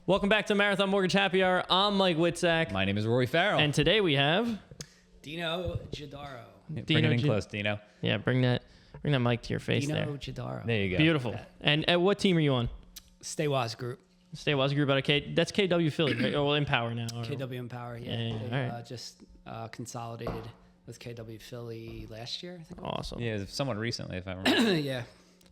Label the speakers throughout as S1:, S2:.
S1: Welcome back to Marathon Mortgage Happy Hour. I'm Mike Witzak.
S2: My name is Rory Farrell.
S1: And today we have
S3: Dino Gidaro.
S2: Bring it in close, Dino.
S1: Yeah, bring that mic to your face.
S3: Dino
S1: there.
S3: Gidaro.
S2: There you go.
S1: Beautiful. And what team are you on?
S3: Stay Waz Group.
S1: Stay Waz Group out of That's KW Philly, right? Or well, Empower now. Or...
S3: KW Empower, yeah.
S1: Yeah,
S3: They,
S1: all right.
S3: just consolidated with KW Philly last year, I think.
S1: Awesome.
S2: Yeah, somewhat recently, if I remember.
S3: Yeah.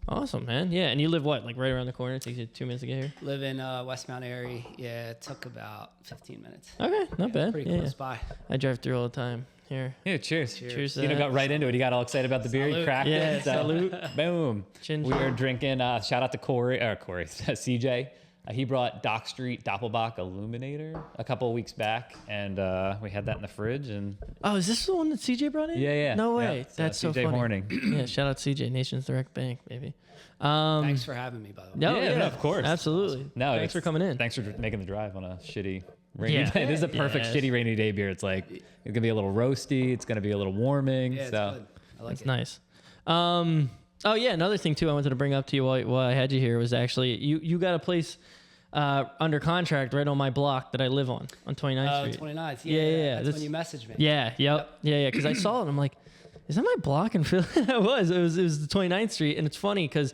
S1: Awesome, man. Yeah, and you live what? Like right around the corner? It takes you 2 minutes to get here?
S3: Live in West Mount Airy. Yeah, it took about 15 minutes.
S1: Okay, not bad.
S3: Pretty
S1: yeah,
S3: close by.
S1: I drive through all the time. Here.
S2: Yeah, cheers.
S1: Cheers.
S2: Dino got right into it. He got all excited about the beer.
S3: Salute.
S2: He cracked
S1: Yeah,
S2: it. So,
S1: salute.
S2: Boom.
S1: Chin
S2: We were drinking, shout out to Corey, CJ. He brought Dock Street Doppelbock Illuminator a couple of weeks back, and we had that in the fridge. And
S1: Oh, is this the one that CJ brought in?
S2: yeah.
S1: No way.
S2: Yeah, it's,
S1: That's so
S2: CJ
S1: funny.
S2: Horning.
S1: Yeah, shout out CJ, Nations Direct Bank, baby.
S3: Thanks for having me, by the way.
S1: No,
S2: Yeah, no, of course.
S1: Absolutely.
S2: No,
S1: Thanks for coming in.
S2: Thanks for making the drive on a shitty rainy
S1: Yeah.
S2: day. This is a perfect
S1: Yeah.
S2: shitty rainy day beer. It's like it's gonna be a little roasty. It's gonna be a little warming.
S3: Yeah, it's
S2: so
S3: good. I like
S1: That's
S3: it.
S1: nice. Oh yeah, another thing too I wanted to bring up to you while I had you here was actually you got a place under contract right on my block that I live on 29th Street.
S3: 29th.
S1: Yeah.
S3: That's when you messaged me.
S1: Yeah, yep. Yeah, because I saw it and I'm like, is that my block in Philly? It was the 29th Street, and it's funny because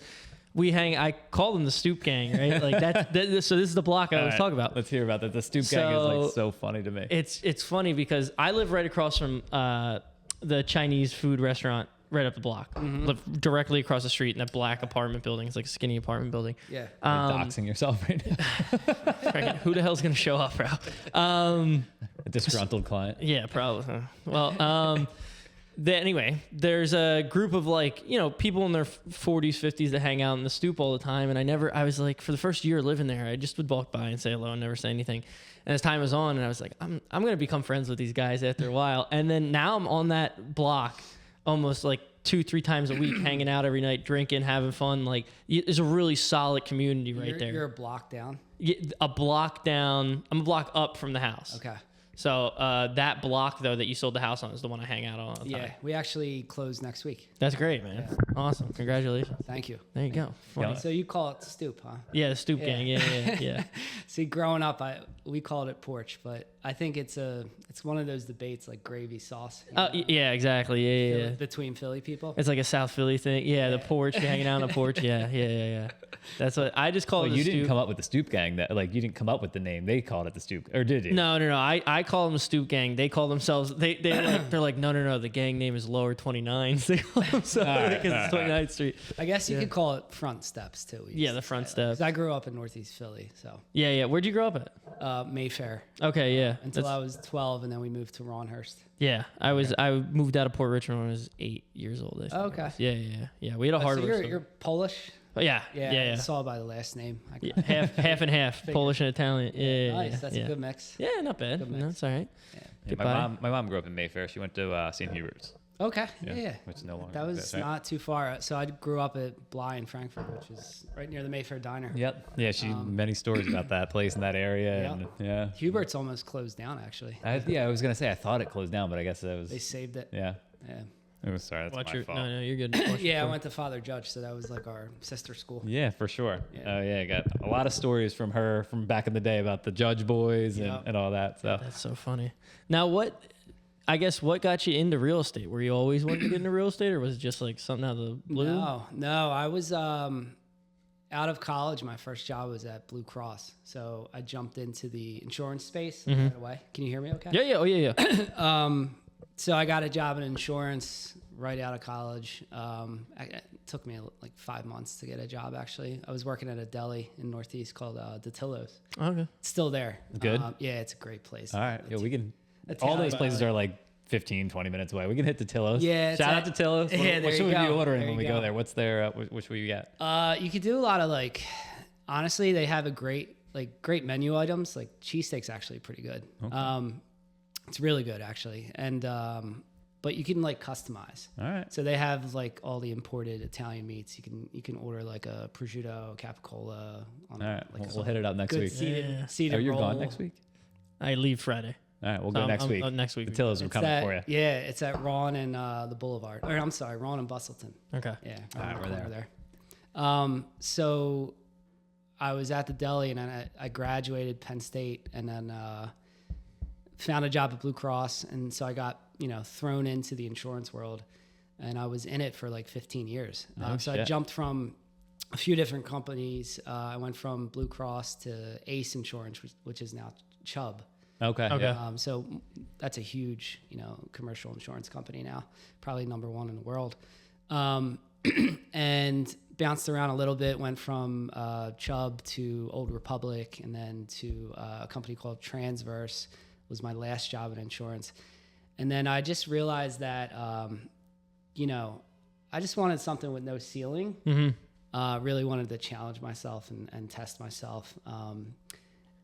S1: I call them the Stoop Gang, right? Like so this is the block I
S2: All
S1: was
S2: right,
S1: talking about.
S2: Let's hear about that. The Stoop Gang is like so funny to me.
S1: It's funny because I live right across from the Chinese food restaurant right up the block.
S3: Mm-hmm.
S1: Live directly across the street in that black apartment building. It's like a skinny apartment building.
S3: Yeah.
S2: You're doxing yourself right now.
S1: Freaking, who the hell's gonna show up, bro?
S2: A disgruntled client.
S1: Yeah, probably. Huh? Well, anyway, there's a group of people in their 40s, 50s that hang out in the Stoop all the time, and I was like, for the first year living there, I just would walk by and say hello and never say anything. And as time was on, and I was like, I'm gonna become friends with these guys after a while. And then now I'm on that block almost like 2-3 times a week, hanging out every night, drinking, having fun. Like, it's a really solid community right there.
S3: You're a block down.
S1: A block down. I'm a block up from the house.
S3: Okay.
S1: So that block though that you sold the house on is the one I hang out on all the time.
S3: Yeah, we actually close next week.
S1: That's great, man.
S3: Yeah.
S1: Awesome. Congratulations.
S3: Thank you.
S1: There you go. Funny.
S3: So you call it Stoop, huh?
S1: Yeah, the Stoop Gang. Yeah.
S3: See, growing up, we called it porch, but I think it's one of those debates like gravy sauce.
S1: Oh, yeah, exactly. Yeah.
S3: Between Philly people.
S1: It's like a South Philly thing. Yeah, the porch, you're hanging out on the porch. Yeah. That's what I just call it.
S2: Well,
S1: the
S2: you didn't
S1: Stoop.
S2: come up with the Stoop Gang. You didn't come up with the name. They called it the Stoop, or did you?
S1: No. I call them the Stoop Gang. They call themselves. They're like no. The gang name is Lower 29s. They call themselves because it's 29th Street.
S3: I guess you could call it front steps too.
S1: Yeah, the front steps.
S3: 'Cause I grew up in Northeast Philly, so
S1: Yeah. Where'd you grow up at?
S3: Mayfair
S1: Okay, yeah.
S3: until I was 12, and then we moved to Ronhurst.
S1: Yeah, I moved out of Port Richmond when I was 8 years old. I think.
S3: Oh, okay.
S1: Yeah. We had a
S3: So
S1: hardware
S3: you're
S1: store.
S3: Polish.
S1: Yeah.
S3: I saw by the last name.
S1: Yeah, half and half, Polish and Italian. Yeah.
S3: Nice. That's
S1: yeah.
S3: a good mix.
S1: Yeah, not bad.
S3: Good
S1: No,
S3: mix.
S1: it's all right.
S3: Yeah.
S2: Yeah, my mom grew up in Mayfair. She went to St. Hubert's.
S3: Okay. Yeah.
S2: Which no longer
S3: That was
S2: exists, right?
S3: not too far. So I grew up at Bly in Frankfurt, which is right near the Mayfair Diner.
S2: Yep. Yeah, she many stories about that place in that area.
S3: Yeah.
S2: And, yeah.
S3: Hubert's almost closed down, actually.
S2: I was gonna say I thought it closed down, but I guess it was.
S3: They saved it.
S2: Yeah.
S3: Yeah.
S2: It was sorry. That's
S1: Watch
S2: my
S1: your.
S2: fault.
S1: No, you're good. Watch your
S3: Yeah, I
S1: story.
S3: went to Father Judge, so that was like our sister school.
S2: Yeah, for sure.
S3: Yeah.
S2: I got a lot of stories from her from back in the day about the Judge boys
S3: Yeah.
S2: and all that. So
S1: That's so funny. Now, what got you into real estate? Were you always wanting to get into real estate, or was it just like something out of the blue?
S3: No. I was out of college. My first job was at Blue Cross, so I jumped into the insurance space right away. Can you hear me? Okay.
S1: Yeah. Oh yeah.
S3: So I got a job in insurance right out of college. It took me like 5 months to get a job, actually. I was working at a deli in Northeast called DeTillo's.
S1: Okay.
S3: It's still there.
S2: Good?
S3: Yeah, it's a great place.
S2: all right. Yeah, we can.
S3: That's
S2: All
S3: how
S2: those
S3: I-
S2: places are like 15, 20 minutes away. We can hit the Tillos.
S3: Yeah,
S2: Shout out to Tillos.
S3: Yeah,
S2: What
S3: there
S2: should
S3: you
S2: we be
S3: go.
S2: ordering
S3: There
S2: when
S3: you
S2: we
S3: go.
S2: go there? What's their? Which will you get?
S3: You could do a lot of honestly, they have a great menu items. Like cheesesteak's actually pretty good.
S2: Okay.
S3: It's really good actually. And, but you can customize.
S2: All right.
S3: So they have all the imported Italian meats. You can order like a prosciutto, capicola.
S2: All right.
S3: Like
S2: We'll hit it up next
S3: good
S2: week.
S3: seeded
S2: Oh, you're
S3: roll.
S2: gone next week?
S1: I leave Friday.
S2: All right. We'll
S1: So
S2: go next week.
S1: next week.
S2: The Tillos are
S3: It's
S2: coming
S3: at,
S2: for you.
S3: Yeah, it's at Ron and the Boulevard. Or I'm sorry, Ron and Bustleton.
S1: Okay.
S3: Yeah,
S2: All right,
S3: around the
S2: we're
S3: corner there. So I was at the deli, and then I graduated Penn State, and then found a job at Blue Cross, and so I got thrown into the insurance world, and I was in it for like 15 years. So I jumped from a few different companies. I went from Blue Cross to Ace Insurance, which is now Chubb.
S2: Okay. Yeah.
S3: So that's a huge, commercial insurance company now, probably number one in the world. And bounced around a little bit, went from Chubb to Old Republic, and then to a company called Transverse was my last job in insurance. And then I just realized that, I just wanted something with no ceiling. Mm-hmm. Really wanted to challenge myself and test myself.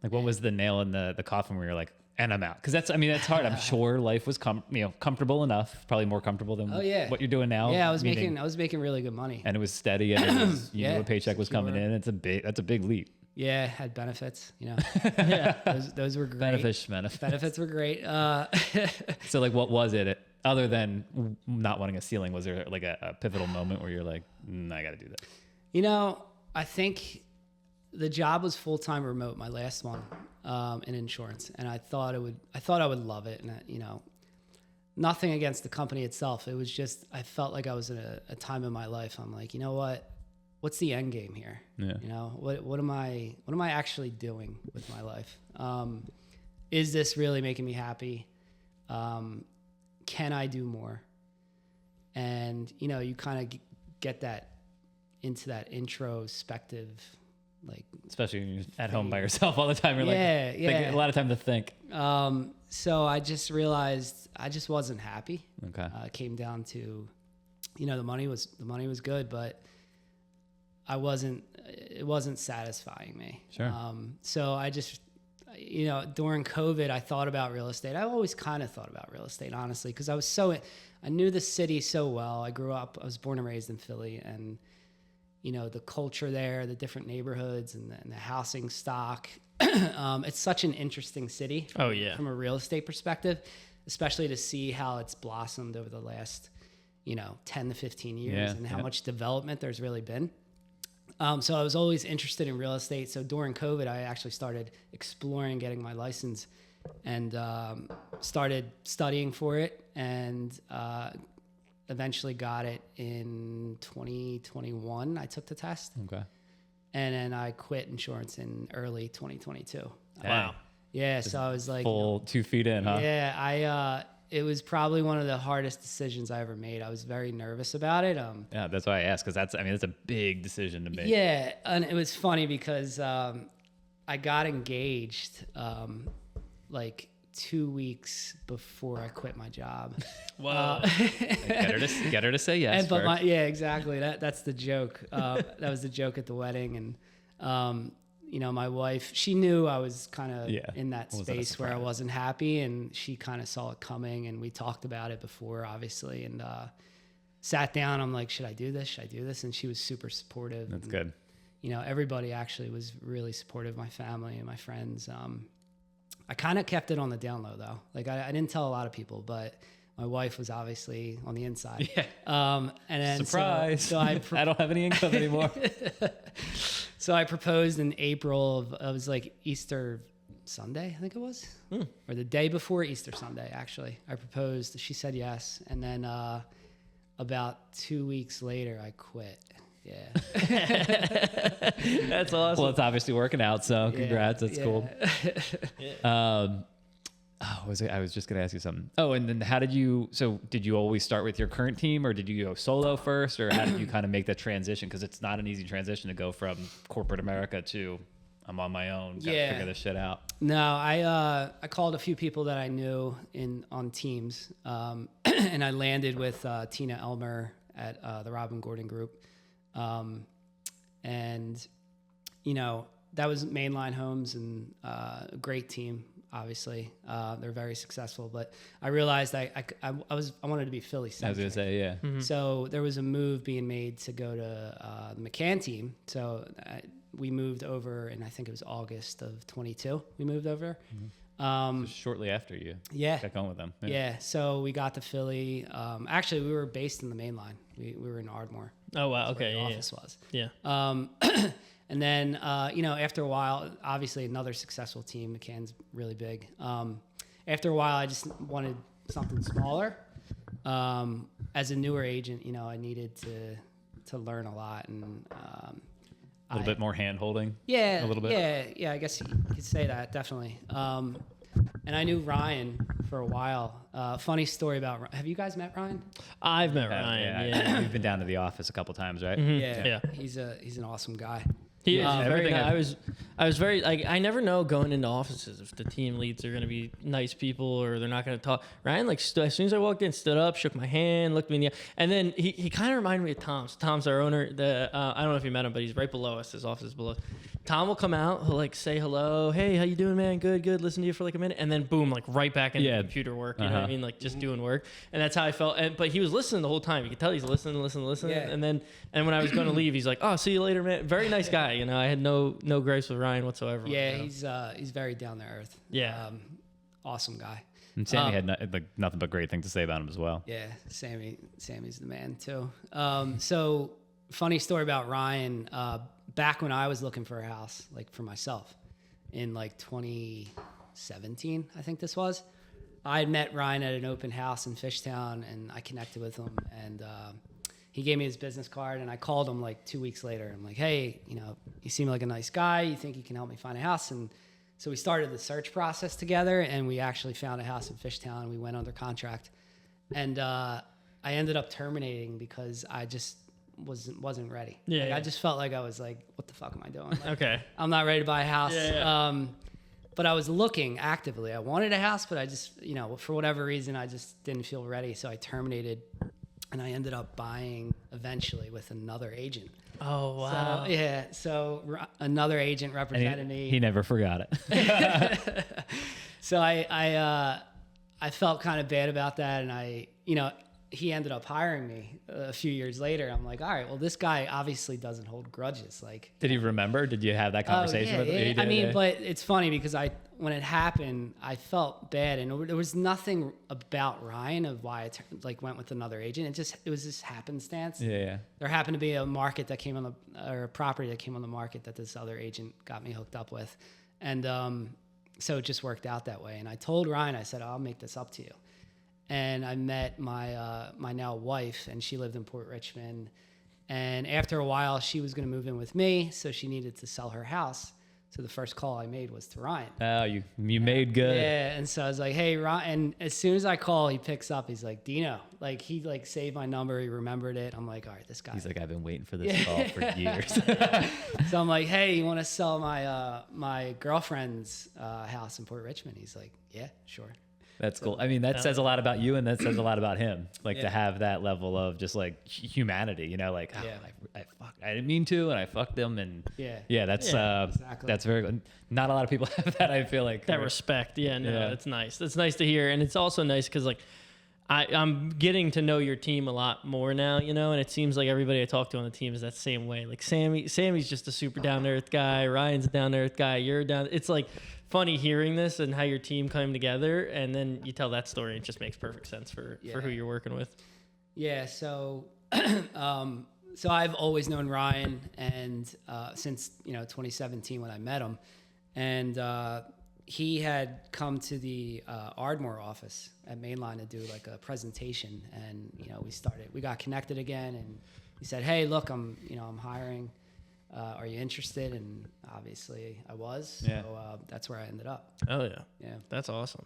S2: Like, what was the nail in the coffin where you're like, and I'm out? Because that's hard. I'm sure life was comfortable enough, probably more comfortable than what you're doing now.
S3: Yeah, I was making really good money,
S2: and it was steady, and it was, you knew a paycheck was coming in. That's a big leap.
S3: Yeah, had benefits. Yeah, those were great. Benefits were great.
S2: So, like, what was it other than not wanting a ceiling? Was there like a pivotal moment where you're like, I got to do that?
S3: I think the job was full-time remote, my last one, in insurance, and I thought I would love it, and nothing against the company itself. It was just I felt like I was in a time in my life. I'm like, what's the end game here? Yeah. What am I actually doing with my life? Is this really making me happy? Can I do more? And you kind of get that into that introspective, like,
S2: especially when you're at home by yourself all the time. You're a lot of time to think.
S3: So I just realized I just wasn't happy.
S2: Okay.
S3: It came down to, the money was good, but it wasn't satisfying me.
S2: Sure.
S3: So I just, during COVID, I thought about real estate. I always kind of thought about real estate, honestly, because I knew the city so well. I was born and raised in Philly, and the culture there, the different neighborhoods, and the housing stock. It's such an interesting city.
S1: Oh yeah.
S3: From a real estate perspective, especially to see how it's blossomed over the last, 10 to 15 years, and how much development there's really been. So I was always interested in real estate. So during COVID, I actually started exploring getting my license, and started studying for it, and eventually got it in 2021. I took the test.
S2: Okay.
S3: And then I quit insurance in early 2022.
S1: Wow.
S3: Yeah. So I was like,
S2: full 2 feet in, huh?
S3: Yeah. It was probably one of the hardest decisions I ever made. I was very nervous about it.
S2: Yeah, that's why I asked, because that's a big decision to make.
S3: Yeah. And it was funny because I got engaged like 2 weeks before I quit my job.
S1: Wow.
S2: Get her to say yes.
S3: Exactly. That's the joke. That was the joke at the wedding. And, my wife, she knew I was kind of in that space where I wasn't happy, and she kind of saw it coming, and we talked about it before, obviously, and sat down. I'm like, should I do this? And she was super supportive.
S2: That's good.
S3: Everybody actually was really supportive, my family and my friends. I kind of kept it on the down low, though. Like, I didn't tell a lot of people, but my wife was obviously on the inside.
S2: Yeah.
S3: And then
S2: surprise.
S3: So I
S2: don't have any income anymore.
S3: So I proposed in April it was like Easter Sunday, I think it was, or the day before Easter Sunday. Actually, I proposed. She said yes, and then about 2 weeks later, I quit. Yeah.
S1: That's awesome.
S2: Well, it's obviously working out, so congrats. That's cool. I was just going to ask you something. Oh, and then did you always start with your current team, or did you go solo first, or how did you kind of make that transition? Because it's not an easy transition to go from corporate America to I'm on my own, got to figure this shit out.
S3: No, I called a few people that I knew on teams, and I landed with Tina Elmer at the Robin Gordon Group. And that was Mainline Homes, and a great team, obviously. They're very successful, but I realized I wanted to be Philly centric.
S2: I was going to say, yeah.
S3: Mm-hmm. So there was a move being made to go to the McCann team. So we moved over, and I think it was August of 22. We moved over.
S2: Mm-hmm. So shortly after you got going with them.
S3: Yeah. So we got to Philly. Actually, we were based in the main line. We were in Ardmore.
S1: Oh, wow. Okay.
S3: Where the office was.
S1: Yeah.
S3: And then, after a while, obviously another successful team, McCann's really big. After a while, I just wanted something smaller. As a newer agent, I needed to learn a lot and
S2: A little bit more hand holding.
S3: Yeah,
S2: a little bit.
S3: Yeah. I guess you could say that definitely. And I knew Ryan for a while. Funny story about. Have you guys met Ryan?
S1: I've met Ryan. Yeah.
S2: We've been down to the office a couple times, right?
S3: Yeah. He's an awesome guy.
S1: He is very
S2: everything
S1: nice. I was very like, I never know going into offices if the team leads are going to be nice people or they're not going to talk. Ryan, like, as soon as I walked in, stood up, shook my hand, looked me in the eye, and then he kind of reminded me of Tom. So Tom's our owner. I don't know if you met him, but he's right below us. His office is below. Tom will come out, he'll like say hello, hey, how you doing, man? Good. Listen to you for like a minute, and then boom, like right back into computer work. You know what I mean? Like just doing work, and that's how I felt. But he was listening the whole time. You could tell he's listening.
S3: Yeah.
S1: And when I was going to leave, he's like, oh, see you later, man. Very nice guy. I had no gripes with Ryan whatsoever.
S3: Yeah, he's very down to earth.
S1: Yeah.
S3: Awesome guy.
S2: And Sammy had nothing but great things to say about him as well.
S3: Yeah, Sammy's the man too. So funny story about Ryan. Back when I was looking for a house, like for myself, in like 2017, I think this was, I had met Ryan at an open house in Fishtown, and I connected with him, and he gave me his business card, and I called him like 2 weeks later. I'm like, hey, you seem like a nice guy. You think you can help me find a house? And so we started the search process together, and we actually found a house in Fishtown, and we went under contract. And I ended up terminating because I just wasn't ready.
S1: Yeah,
S3: I just felt like I was like, what the fuck am I doing? Like,
S1: Okay.
S3: I'm not ready to buy a house.
S1: Yeah.
S3: But I was looking actively. I wanted a house, but I just, for whatever reason, I just didn't feel ready. So I terminated, and I ended up buying eventually with another agent.
S1: Oh, wow.
S3: So another agent represented
S2: And
S3: me.
S2: he never forgot it.
S3: So I felt kind of bad about that, and he ended up hiring me a few years later. I'm like, all right, well, this guy obviously doesn't hold grudges. Like,
S2: Did he remember? Did you have that conversation with him?
S3: Yeah.
S2: He did,
S3: I mean, but it's funny because when it happened, I felt bad, and there was nothing about Ryan of why I went with another agent. It was just happenstance.
S2: Yeah.
S3: There happened to be a market that came on or a property that came on the market that this other agent got me hooked up with, and so it just worked out that way. And I told Ryan, I said, I'll make this up to you. And I met my now wife, and she lived in Port Richmond. And after a while, she was going to move in with me, so she needed to sell her house. So the first call I made was to Ryan.
S2: Oh, you made good.
S3: Yeah, and so I was like, hey, Ryan. And as soon as I call, he picks up. He's like, Dino. Like, he saved my number. He remembered it. I'm like, all right, this guy.
S2: He's like, I've been waiting for this call for years.
S3: So I'm like, hey, you want to sell my girlfriend's house in Port Richmond? He's like, yeah, sure.
S2: That's cool. I mean, that says a lot about you, and that says a lot about him. Like to have that level of just like humanity, like, I didn't mean to, and I fucked them, and that's
S3: exactly.
S2: That's very good. Not a lot of people have that. I feel like
S1: That respect. Yeah, no, that's nice. That's nice to hear. And it's also nice because like I'm getting to know your team a lot more now, and it seems like everybody I talk to on the team is that same way. Like Sammy's just a super down to earth guy. Ryan's a down to earth guy. You're down. It's like funny hearing this and how your team came together, and then you tell that story. And it just makes perfect sense for who you're working with. Yeah.
S3: So, so I've always known Ryan, and since 2017 when I met him, and he had come to the Ardmore office at Mainline to do like a presentation, and we got connected again, and he said, hey, look, I'm hiring. Are you interested? And obviously I was.
S2: Yeah.
S3: So that's where I ended up.
S1: Oh yeah.
S3: Yeah.
S1: That's awesome.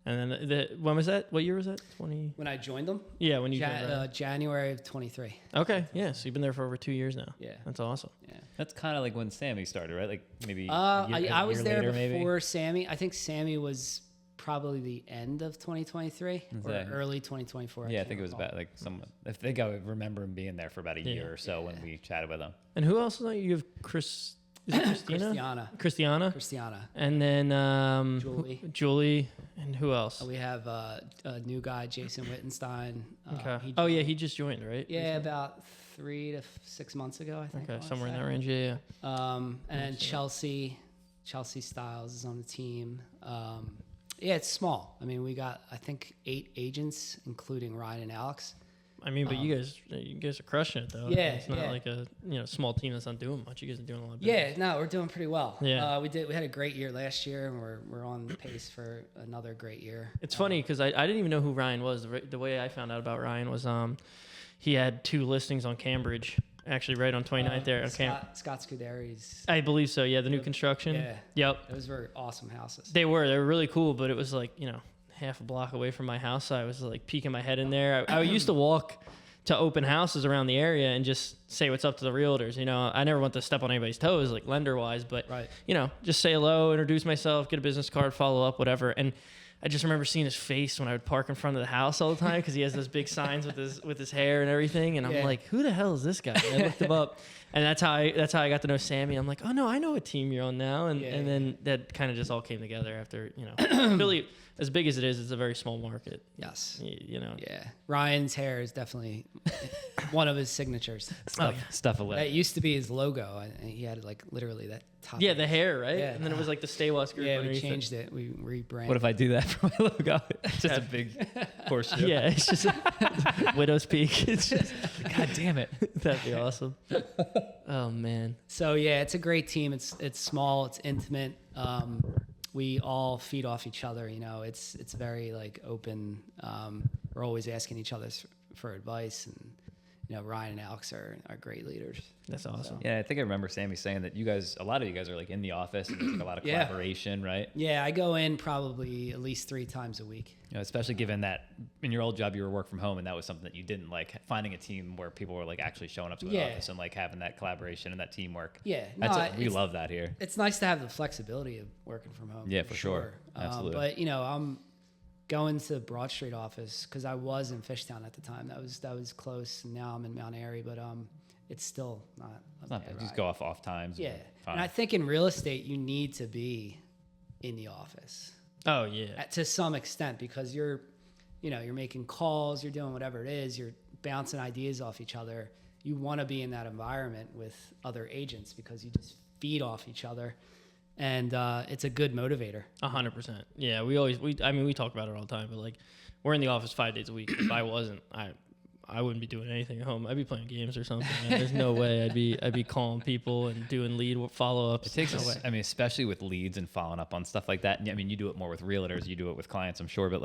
S1: And then when was that? What year was that?
S3: When I joined them?
S1: Yeah, when you joined.
S3: January of 23.
S1: Okay. Yeah. So you've been there for over 2 years now.
S3: Yeah.
S1: That's awesome.
S3: Yeah.
S2: that's kind of like when Sammy started, right? Like maybe
S3: I was there
S2: later,
S3: before
S2: maybe?
S3: Sammy. I think Sammy was probably the end of 2023 or
S2: Okay.
S3: early 2024.
S2: Yeah, I think it was about like someone. I think I remember him being there for about a year or so when we chatted with him.
S1: And who else is on? You have Chris. Is it Christina? Christiana. And then Julie. And who else?
S3: We have a new guy, Jason Wittenstein.
S1: Okay. He just joined, right?
S3: Yeah, about 3 to 6 months ago, I think.
S1: Okay, somewhere in that range. Yeah.
S3: And then Chelsea Styles is on the team. Yeah, it's small. I mean, we got, I think, 8 agents, including Ryan and Alex.
S1: I mean, but you guys are crushing it though.
S3: Yeah,
S1: It's not like a small team that's not doing much. You guys are doing a lot of
S3: Yeah,
S1: business.
S3: no, we're doing pretty well.
S1: Yeah.
S3: We had a great year last year, and we're on pace for another great year.
S1: It's funny because I didn't even know who Ryan was. The way I found out about Ryan was he had 2 listings on Cambridge, actually right on 29th there.
S3: Scott Scuderi's.
S1: I believe so. Yeah, the new construction.
S3: Yeah.
S1: Yep.
S3: Those were awesome houses.
S1: They were really cool, but it was like half a block away from my house. So I was like peeking my head in there. I used to walk to open houses around the area and just say what's up to the realtors. I never want to step on anybody's toes, like lender wise, but
S3: Right.
S1: Just say hello, introduce myself, get a business card, follow up, whatever. And I just remember seeing his face when I would park in front of the house all the time because he has those big signs with his hair and everything. And I'm like, who the hell is this guy? And I looked him up, and that's how I got to know Sammy. I'm like, oh no, I know what team you're on now. And then that kind of just all came together after Philly, as big as it is, it's a very small market.
S3: Yes.
S1: Yeah.
S3: Ryan's hair is definitely one of his signatures.
S2: Stuff a little.
S3: That used to be his logo. And he had like literally that top.
S1: Yeah, the hair, right?
S3: Yeah.
S1: And then it was like the Stay West group.
S3: Yeah, we
S1: underneath
S3: changed it. We rebranded.
S2: What if I do that for my logo? It's just a big horseshoe.
S1: Yeah, it's just Widow's Peak. It's just,
S2: God damn it.
S1: that'd be awesome. Oh man.
S3: So yeah, it's a great team. It's small. It's intimate. We all feed off each other. It's very like open. We're always asking each other for advice, and Ryan and Alex are great leaders.
S1: That's awesome.
S2: Yeah, I think I remember Sammy saying that a lot of you guys are like in the office and there's like a lot of collaboration, right?
S3: Yeah, I go in probably at least 3 times a week.
S2: Especially given that in your old job you were work from home, and that was something that you didn't like, finding a team where people were like actually showing up to the office and like having that collaboration and that teamwork.
S3: Yeah,
S2: we love that here.
S3: It's nice to have the flexibility of working from home.
S2: Yeah, for sure. Absolutely.
S3: But I'm going to the Broad Street office because I was in Fishtown at the time. That was close, and now I'm in Mount Airy, but it's still not.
S2: It's not bad. Just go off times.
S3: Yeah,
S2: Fine.
S3: and I think in real estate you need to be in the office.
S1: Oh yeah.
S3: To some extent, because you're making calls, you're doing whatever it is, you're bouncing ideas off each other. You want to be in that environment with other agents because you just feed off each other. And it's a good motivator.
S1: 100%. Yeah, we talk about it all the time, but like we're in the office 5 days a week. If I wasn't, I wouldn't be doing anything at home. I'd be playing games or something. Man. There's no way I'd be calling people and doing lead follow-ups.
S2: It takes especially with leads and following up on stuff like that. I mean, you do it more with realtors, you do it with clients, I'm sure, but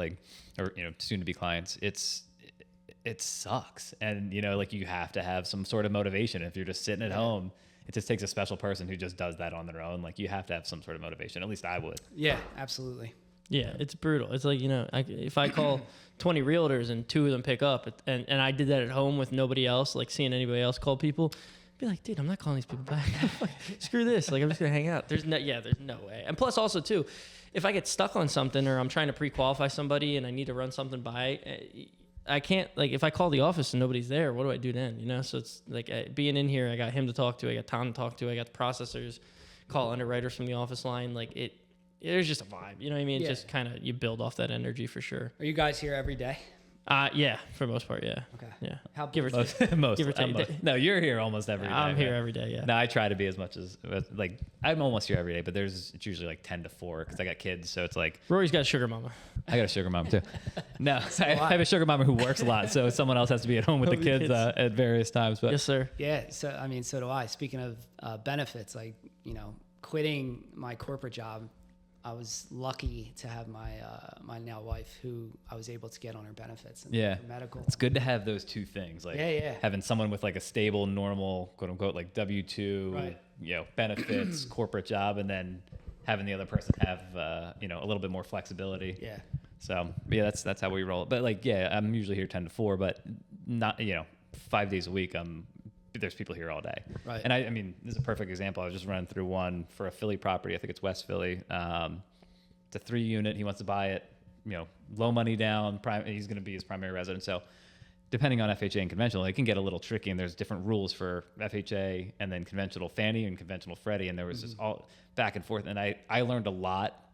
S2: soon to be clients. It sucks. And like you have to have some sort of motivation. If you're just sitting at home, it just takes a special person who just does that on their own. Like you have to have some sort of motivation. At least I would.
S3: Yeah, absolutely.
S1: Yeah, it's brutal. It's like, if I call 20 realtors and 2 of them pick up, and I did that at home with nobody else, like seeing anybody else call people, I'd be like, dude, I'm not calling these people back. Screw this. Like, I'm just going to hang out. There's no way. And plus also too, if I get stuck on something or I'm trying to pre-qualify somebody and I need to run something by, I can't, like, if I call the office and nobody's there, what do I do then? So it's like being in here, I got him to talk to, I got Tom to talk to, I got the processors, call underwriters from the office line. Like there's just a vibe, you know what I mean?
S3: Yeah.
S1: Just kind of, you build off that energy for sure.
S3: Are you guys here every day?
S1: Yeah, for the most part, yeah.
S3: Okay.
S1: Yeah.
S3: How
S1: Give or
S2: Most,
S1: take.
S2: most,
S1: Give or take.
S2: No, you're here almost every day.
S1: I'm here every day, yeah.
S2: No, I try to be as much as like I'm almost here every day, but it's usually like 10 to 4 because I got kids, so it's like
S1: Rory's got a sugar mama.
S2: I got a sugar mom too. No, I have a sugar mama who works a lot, so someone else has to be at home with the kids at various times. But
S1: Yes, sir.
S3: Yeah. So do I. Speaking of benefits, quitting my corporate job, I was lucky to have my now wife, who I was able to get on her benefits and medical.
S2: It's good to have those two things, like having someone with like a stable, normal, quote unquote, like W-2, benefits, corporate job, and then having the other person have a little bit more flexibility.
S3: Yeah.
S2: So that's how we roll. But I'm usually here 10 to 4, but not 5 days a week. There's people here all day.
S3: Right.
S2: And I mean, this is a perfect example. I was just running through one for a Philly property. I think it's West Philly. It's a 3-unit. He wants to buy it, low money down. He's going to be his primary residence. So depending on FHA and conventional, it can get a little tricky. And there's different rules for FHA and then conventional Fannie and conventional Freddie. And there was just all back and forth. And I learned a lot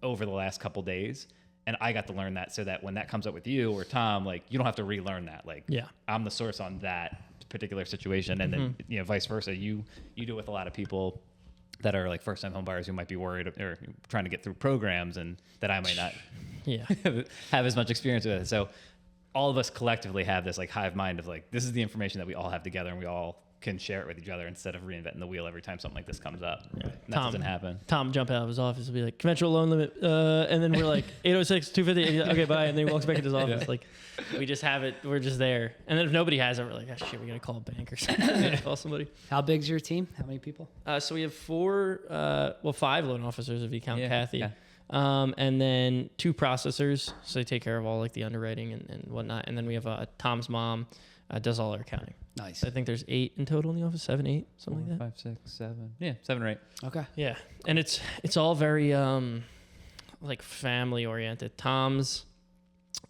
S2: over the last couple days. And I got to learn that so that when that comes up with you or Tom, like you don't have to relearn that. Like I'm the source on that particular situation, and then vice versa. You do it with a lot of people that are like first-time home buyers who might be worried or trying to get through programs, and that I might not have as much experience with it. So all of us collectively have this like hive mind of like, this is the information that we all have together and we all can share it with each other instead of reinventing the wheel every time something like this comes up. Yeah. That doesn't happen.
S1: Tom jump out of his office and be like, conventional loan limit, and then we're like 806, 250, okay, bye, and then he walks back into his office. Like, we just have it, we're just there. And then if nobody has it, we're like, oh shit, we gotta call a bank or something. Call somebody.
S3: How big's your team? How many people?
S1: So we have 5 loan officers if you count Kathy.
S2: Yeah.
S1: And then 2 processors, so they take care of all like the underwriting and whatnot. And then we have Tom's mom does all our accounting.
S3: Nice.
S1: I think there's 8 in total in the office, 7, 8, something
S2: 4,
S1: like that.
S2: 5, 6, 7. Yeah, 7 or 8.
S3: Okay.
S1: Yeah, and it's all very like family oriented. Tom's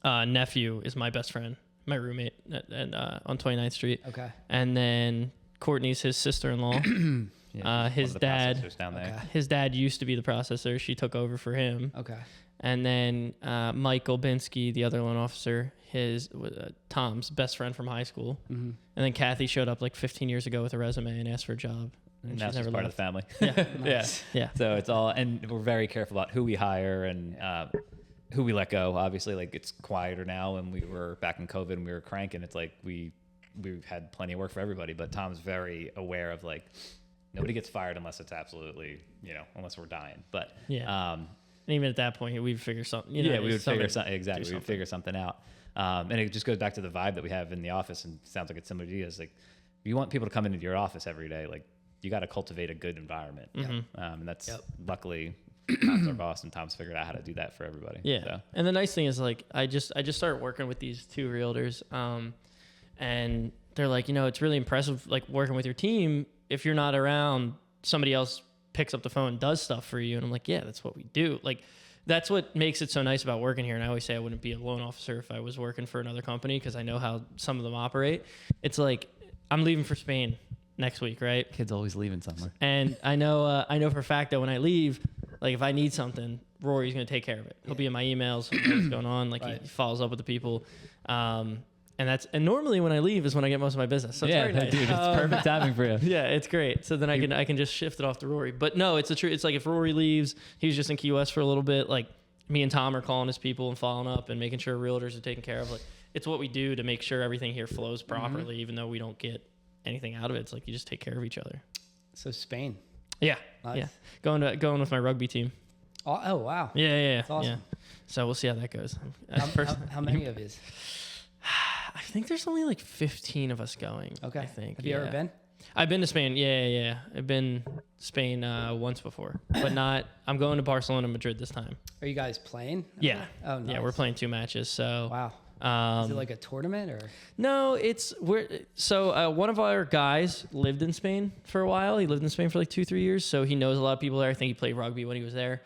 S1: nephew is my best friend, my roommate, on 29th Street.
S3: Okay.
S1: And then Courtney's his sister-in-law.
S2: Yeah,
S1: His dad.
S2: Down there.
S3: Okay.
S1: His dad used to be the processor. She took over for him.
S3: Okay.
S1: And then Mike Olbinski, the other loan officer, Tom's best friend from high school.
S3: Mm-hmm.
S1: And then Kathy showed up like 15 years ago with a resume and asked for a job.
S2: And now she's part of the family.
S1: Yeah.
S3: Nice.
S1: Yeah.
S2: So it's all, and we're very careful about who we hire and who we let go. Obviously, like it's quieter now, and we were back in COVID and we were cranking. It's like we've had plenty of work for everybody, but Tom's very aware of like nobody gets fired unless it's absolutely, unless we're dying. But
S1: And even at that point, we'd figure something. We would
S2: figure something. Exactly, we would figure something out. And it just goes back to the vibe that we have in the office, and it sounds like it's similar to you. Is like you want people to come into your office every day. Like you got to cultivate a good environment, and that's luckily Tom's our boss, and Tom's figured out how to do that for everybody.
S1: Yeah.
S2: So.
S1: And the nice thing is like I just started working with these 2 realtors, and they're like, it's really impressive like working with your team. If you're not around, somebody else picks up the phone and does stuff for you. And I'm like, yeah, that's what we do. Like, that's what makes it so nice about working here. And I always say I wouldn't be a loan officer if I was working for another company because I know how some of them operate. It's like, I'm leaving for Spain next week, right?
S2: Kid's always leaving somewhere.
S1: And I know for a fact that when I leave, like if I need something, Rory's going to take care of it. He'll be in my emails, he'll know what's going on. Like he follows up with the people. And normally when I leave is when I get most of my business. So it's very nice.
S2: Dude, it's perfect timing for you.
S1: Yeah, it's great. So then I can just shift it off to Rory. But no, it's the truth. It's like if Rory leaves, he was just in Key West for a little bit. Like me and Tom are calling his people and following up and making sure realtors are taken care of. Like it's what we do to make sure everything here flows properly, even though we don't get anything out of it. It's like you just take care of each other.
S3: So Spain.
S1: Yeah,
S3: Nice.
S1: yeah. Going with my rugby team.
S3: Oh wow.
S1: Yeah.
S3: That's awesome.
S1: Yeah. So we'll see how that goes.
S3: How many of you?
S1: I think there's only like 15 of us going.
S3: Okay.
S1: I think.
S3: Have you ever been?
S1: I've been to Spain. Yeah. I've been to Spain once before, but not. I'm going to Barcelona, Madrid this time.
S3: Are you guys playing?
S1: Yeah.
S3: Oh, nice.
S1: Yeah, we're playing 2 matches. So.
S3: Wow. Is it like a tournament or?
S1: No, one of our guys lived in Spain for a while. He lived in Spain for like 2-3 years, so he knows a lot of people there. I think he played rugby when he was there.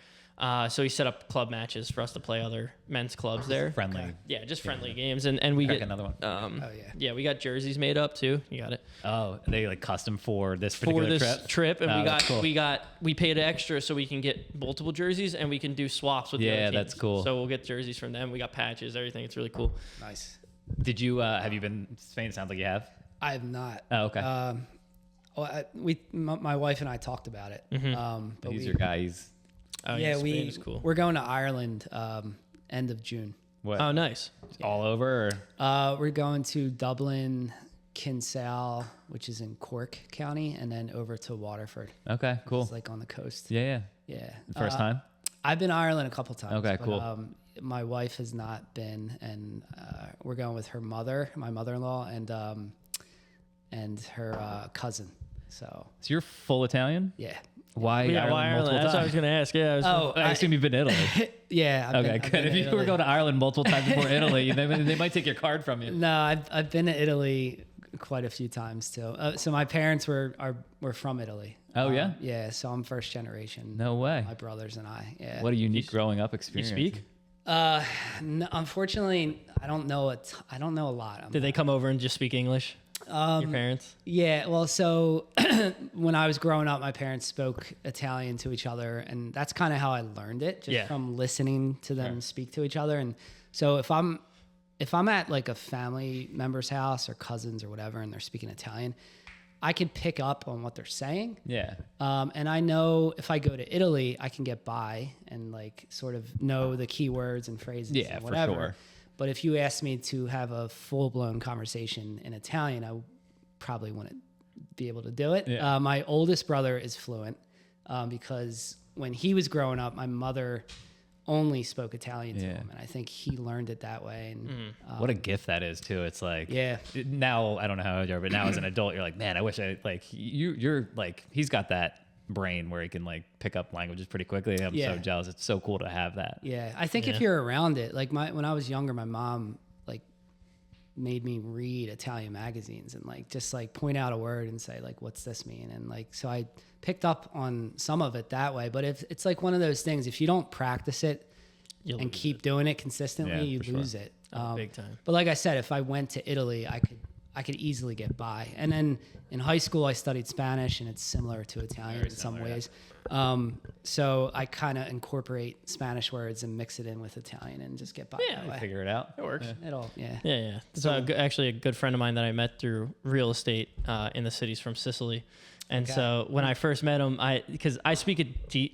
S1: So he set up club matches for us to play other men's clubs there.
S2: Friendly.
S3: Okay.
S1: Yeah, just friendly games, and we get
S2: another one.
S3: Oh yeah.
S1: Yeah, we got jerseys made up too. You got it.
S2: Oh, they like custom for this particular
S1: trip, and
S2: cool.
S1: we paid extra so we can get multiple jerseys and we can do swaps with the other teams.
S2: That's cool.
S1: So we'll get jerseys from them. We got patches, everything. It's really cool.
S3: Nice.
S2: Did you have you been to Spain? It sounds like you have.
S3: I have not.
S2: Oh, okay.
S3: My wife and I talked about it.
S2: But he's your guy.
S1: Oh yeah, Spain is cool.
S3: We're going to Ireland end of June.
S2: What?
S1: Oh, nice.
S2: All over? Or?
S3: We're going to Dublin, Kinsale, which is in Cork County, and then over to Waterford.
S2: Okay, cool.
S3: It's like on the coast.
S2: Yeah.
S3: Yeah.
S2: First time?
S3: I've been to Ireland a couple times.
S2: Okay, cool.
S3: My wife has not been, and we're going with her mother, my mother-in-law, and her cousin. So
S2: you're full Italian?
S3: yeah.
S2: Why Ireland?
S1: That's what I was going to ask. Yeah.
S2: I assume you've been to Italy.
S3: Yeah.
S2: I've been if you were going to Ireland multiple times before Italy, they might take your card from you.
S3: No, I've been to Italy quite a few times too. So my parents were from Italy.
S2: Oh yeah.
S3: Yeah. So I'm first generation.
S2: No way.
S3: My brothers and I. Yeah.
S2: What a unique growing up experience.
S1: You speak?
S3: No, unfortunately, I don't know a lot.
S1: Did they come over and just speak English? Your parents?
S3: Yeah, well, so when I was growing up, my parents spoke Italian to each other, and that's kind of how I learned it, just from listening to them speak to each other. And so if I'm at like a family member's house or cousins or whatever, and they're speaking Italian, I can pick up on what they're saying.
S2: Yeah.
S3: And I know if I go to Italy, I can get by and like sort of know the keywords and phrases and whatever.
S2: For sure.
S3: But if you asked me to have a full-blown conversation in Italian, I probably wouldn't be able to do it.
S2: Yeah.
S3: My oldest brother is fluent because when he was growing up, my mother only spoke Italian to him, and I think he learned it that way. And
S2: What a gift that is too. It's like,
S3: Yeah.
S2: now I don't know how old you are, but now as an adult, you're like, man, I wish I like you're like, he's got that brain where he can like pick up languages pretty quickly. I'm
S3: Yeah.
S2: so jealous. It's so cool to have that.
S3: yeah, I think if
S1: Yeah.
S3: you're around it, like when I was younger, my mom like made me read Italian magazines and like just like point out a word and say like, what's this mean? And like, so I picked up on some of it that way. But if it's like one of those things, if you don't practice it
S1: You'll
S3: and
S1: lose
S3: keep doing it consistently,
S2: Yeah,
S3: you
S2: for sure.
S3: lose it.
S1: big time.
S3: But like I said, if I went to Italy, I could easily get by. And then in high school, I studied Spanish, and it's similar to Italian
S2: Very
S3: in some
S2: similar, yeah.
S3: ways. So I kind of incorporate Spanish words and mix it in with Italian and just get by
S1: Yeah,
S3: that way.
S2: Figure it out.
S1: It works.
S3: It'll, yeah.
S1: Yeah. So actually, a good friend of mine that I met through real estate in the cities from Sicily, and so when I first met him, because I speak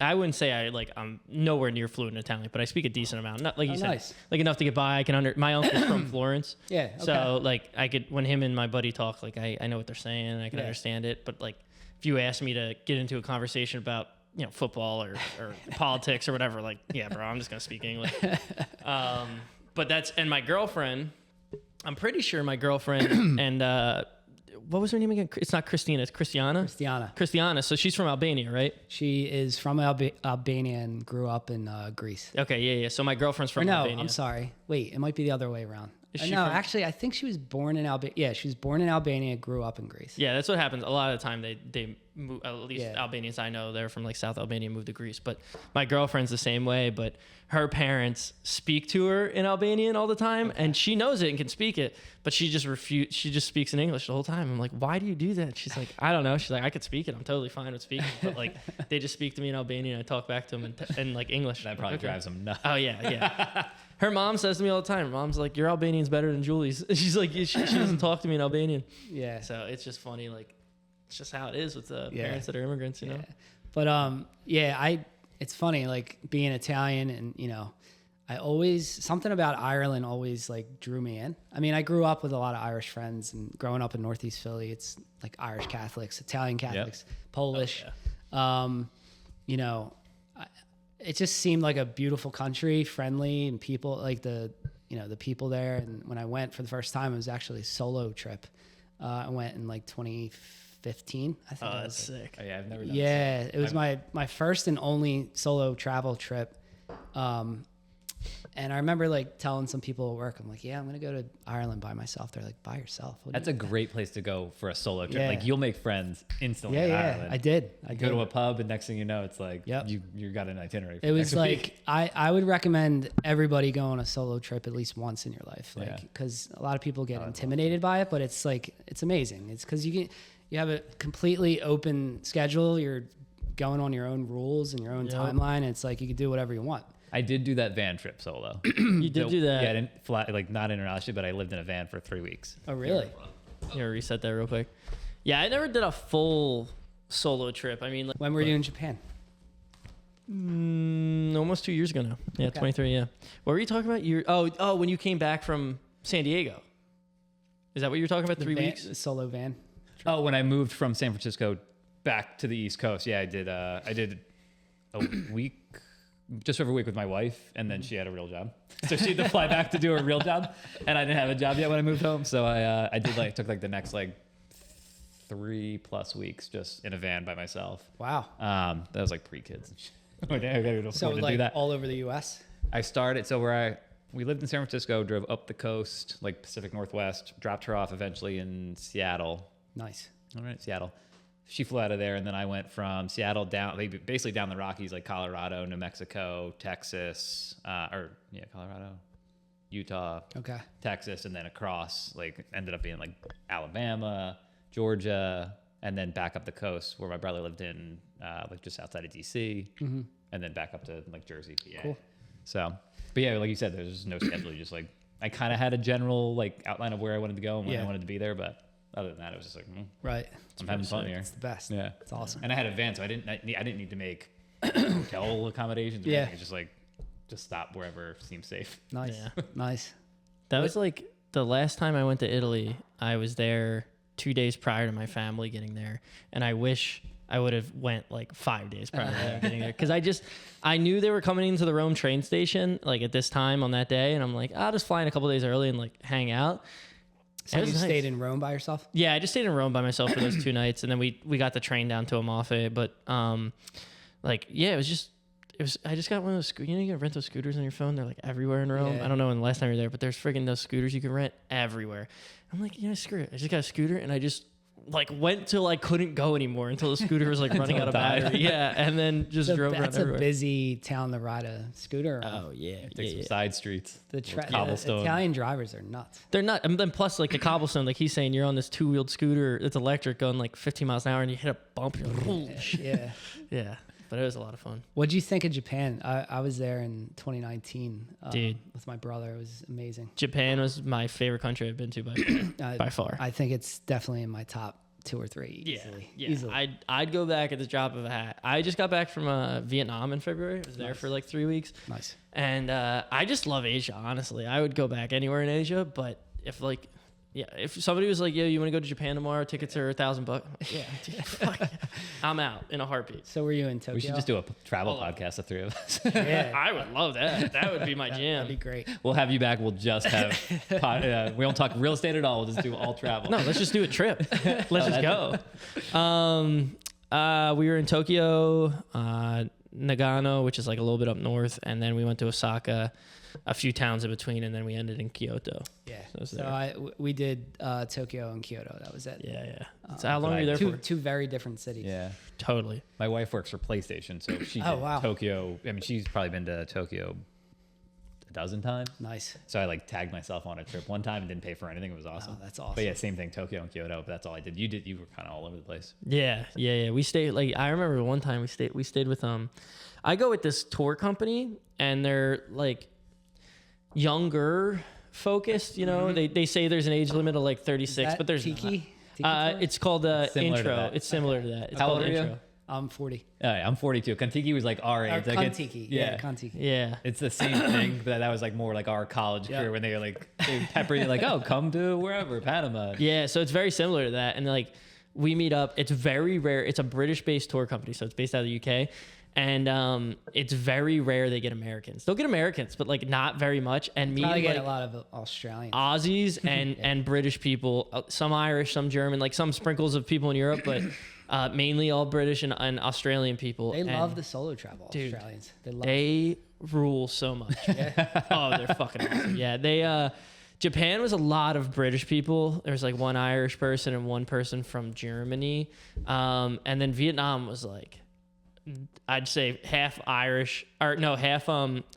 S1: I wouldn't say I'm nowhere near fluent in Italian, but I speak a decent amount. Not like you said,
S3: nice.
S1: like enough to get by. I can my uncle's from Florence,
S3: Yeah,
S1: so like I could when him and my buddy talk, like I know what they're saying and I can
S3: Yeah.
S1: understand it. But like if you ask me to get into a conversation about football or politics or whatever, like yeah, bro, I'm just gonna speak English. But and my girlfriend, I'm pretty sure my girlfriend and what was her name again? It's not Christina, it's Christiana. Christiana. So she's from Albania, right?
S3: She is from Albania and grew up in Greece.
S1: Okay, yeah. So my girlfriend's from
S3: Or no,
S1: Albania.
S3: I'm sorry. Wait, it might be the other way around.
S1: Is she
S3: No,
S1: from-
S3: actually, I think she was born in Albania. Yeah, she was born in Albania, grew up in Greece.
S1: Yeah, that's what happens. A lot of the time they move, at least
S3: Yeah.
S1: Albanians I know, they're from like South Albania, move to Greece. But my girlfriend's the same way, but her parents speak to her in Albanian all the time, and she knows it and can speak it, but she just speaks in English the whole time. I'm like, why do you do that? She's like, I don't know. She's like, I could speak it. I'm totally fine with speaking, but like they just speak to me in Albanian and I talk back to them in like English.
S2: That probably
S1: Okay.
S2: drives them nuts.
S1: Oh yeah. Her mom says to me all the time. Her mom's like, "Your Albanian's better than Julie's." She's like, she doesn't talk to me in Albanian.
S3: Yeah.
S1: So it's just funny, like it's just how it is with the
S3: Yeah.
S1: parents that are immigrants, you know.
S3: But it's funny, like being Italian and I always something about Ireland always like drew me in. I mean, I grew up with a lot of Irish friends, and growing up in Northeast Philly, it's like Irish Catholics, Italian Catholics, Polish. It just seemed like a beautiful country, friendly, and people like the people there. And when I went for the first time, it was actually a solo trip. I went in like 2015, I think.
S1: Oh,
S3: it
S1: that's
S3: was.
S1: sick.
S2: Oh, yeah, I've never done
S3: Yeah, it was my first and only solo travel trip. And I remember like telling some people at work, I'm like, yeah, I'm going to go to Ireland by myself. They're like, by yourself? What do
S2: That's
S3: you
S2: a great place to go for a solo trip.
S3: Yeah.
S2: Like you'll make friends instantly
S3: Yeah,
S2: in
S3: yeah,
S2: Ireland.
S3: I did. I
S2: You
S3: did.
S2: go to a pub, and next thing you know, it's like
S3: Yep.
S2: you got an itinerary. for
S3: It
S2: the
S3: was
S2: next week.
S3: like I would recommend everybody go on a solo trip at least once in your life,
S2: Yeah.
S3: like because a lot of people get intimidated by it, but it's like it's amazing. It's because you have a completely open schedule. You're going on your own rules and your own
S1: Yep.
S3: timeline. And it's like you can do whatever you want.
S2: I did do that van trip solo.
S1: You did do that.
S2: Yeah, I didn't fly like not internationally, but I lived in a van for 3 weeks.
S3: Oh, really?
S1: Here, reset that real quick. Yeah, I never did a full solo trip. I mean, like,
S3: When were you in Japan?
S1: almost 2 years ago now. Yeah, 23. Yeah. What were you talking about? Oh, when you came back from San Diego. Is that what you were talking about? 3 weeks?
S3: The solo van.
S2: Oh, when I moved from San Francisco back to the East Coast, yeah, I did a week, just over a week with my wife, and then she had a real job, so she had to fly back to do her real job, and I didn't have a job yet when I moved home, so I took the next 3+ weeks just in a van by myself.
S3: Wow.
S2: That was like pre-kids. I gotta
S3: So
S2: afford to
S3: like
S2: do that.
S3: all over the U.S.
S2: I started we lived in San Francisco, drove up the coast, like Pacific Northwest, dropped her off eventually in Seattle.
S3: Nice.
S2: All right, Seattle. She flew out of there, and then I went from Seattle down, basically down the Rockies, like Colorado, New Mexico, Texas, Colorado, Utah,
S3: Okay.
S2: Texas, and then across, like, ended up being like Alabama, Georgia, and then back up the coast where my brother lived in, like just outside of DC, and then back up to like Jersey, PA.
S3: Cool.
S2: So, but yeah, like you said, there's no schedule. Just like I kind of had a general like outline of where I wanted to go and when I wanted to be there, but other than that, it was just like,
S3: Right.
S2: I'm having fun here.
S3: It's the best.
S2: Yeah,
S3: It's awesome.
S2: And I had a van, so I didn't need to make hotel accommodations. Or
S3: Yeah.
S2: anything. Just stop wherever seems safe.
S3: Nice.
S1: Yeah.
S3: Nice.
S1: That was like the last time I went to Italy. I was there 2 days prior to my family getting there, and I wish I would have went like 5 days prior to them getting there, because I knew they were coming into the Rome train station like at this time on that day, and I'm like, I'll just fly in a couple days early and like hang out.
S3: So you stayed in Rome by yourself?
S1: Yeah, I just stayed in Rome by myself for those 2 nights, and then we got the train down to Amalfi. But like, yeah, I just got one of those, you know, you can rent those scooters on your phone. They're like everywhere in Rome.
S3: Yeah.
S1: I don't know when the last time you were there, but there's friggin' those scooters you can rent everywhere. I'm like, yeah, screw it. I just got a scooter, and I just like went till I couldn't go anymore until the scooter was like running out of battery. Yeah, and then just drove around everywhere.
S3: That's a busy town to ride a scooter.
S1: Oh yeah,
S2: Take some side streets.
S3: The
S2: cobblestone.
S3: Italian drivers are nuts.
S1: They're not. And then plus like the cobblestone, like he's saying, you're on this 2-wheeled scooter. It's electric, going like 15 miles an hour, and you hit a bump. You're like, holy shit.
S3: Yeah.
S1: Yeah, but it was a lot of fun.
S3: What'd you think of Japan? I was there in 2019.
S1: Dude.
S3: With my brother. It was amazing.
S1: Japan was my favorite country I've been to by far.
S3: I think it's definitely in my top 2 or 3 easily.
S1: Yeah.
S3: Easily.
S1: I'd go back at the drop of a hat. I just got back from Vietnam in February. I was there for like 3 weeks.
S3: Nice.
S1: And I just love Asia, honestly. I would go back anywhere in Asia, but if somebody was like, yo, you want to go to Japan tomorrow? Tickets are $1,000. Yeah, dude, fuck yeah. I'm out in a heartbeut.
S3: So were you in Tokyo?
S2: We should just do a travel podcast, the 3 of us.
S3: Yeah.
S1: I would love that. That would be my jam.
S3: That'd be great.
S2: We'll have you back. We'll just have, we don't talk real estate at all. We'll just do all travel.
S1: No, let's just do a trip. Let's just go. We were in Tokyo, Nagano, which is like a little bit up north, and then we went to Osaka, a few towns in between, and then we ended in Kyoto.
S3: Yeah.
S1: So
S3: we did Tokyo and Kyoto. That was it.
S1: Yeah. So how long were you there for?
S3: Two very different cities.
S2: Yeah.
S1: Totally.
S2: My wife works for PlayStation, so she did Tokyo. I mean, she's probably been to Tokyo a dozen times.
S3: Nice.
S2: So I like tagged myself on a trip one time and didn't pay for anything. It was awesome.
S3: Oh, that's awesome.
S2: But yeah, same thing, Tokyo and Kyoto. But that's all I did. You were kind of all over the place.
S1: Yeah. We stayed, like, I remember one time we stayed with I go with this tour company, and they're like younger focused, you know. They say there's an age limit of like 36, but there's
S3: Tiki?
S1: not. It's called Intro. It's similar to that. It's
S2: How
S1: called
S2: old are you?
S1: Intro.
S3: I'm 40.
S2: I'm 42. Kontiki was like our age. Like
S3: Kontiki.
S2: yeah.
S3: Kontiki.
S1: Yeah.
S2: It's the same thing, but that was like more like our college career when they pepper you like, oh, come to wherever, Panama.
S1: Yeah, so it's very similar to that. And like we meet up. It's very rare. It's a British-based tour company, so it's based out of the UK. And it's very rare they get Americans. They'll get Americans, but like not very much. And me,
S3: Probably
S1: like,
S3: get a lot of Australians.
S1: Aussies and British people, some Irish, some German, like some sprinkles of people in Europe, but mainly all British and Australian people.
S3: They love the solo travel,
S1: dude,
S3: Australians.
S1: They rule so much. Oh, they're fucking awesome. Yeah, Japan was a lot of British people. There was like one Irish person and one person from Germany. And then Vietnam was like, I'd say half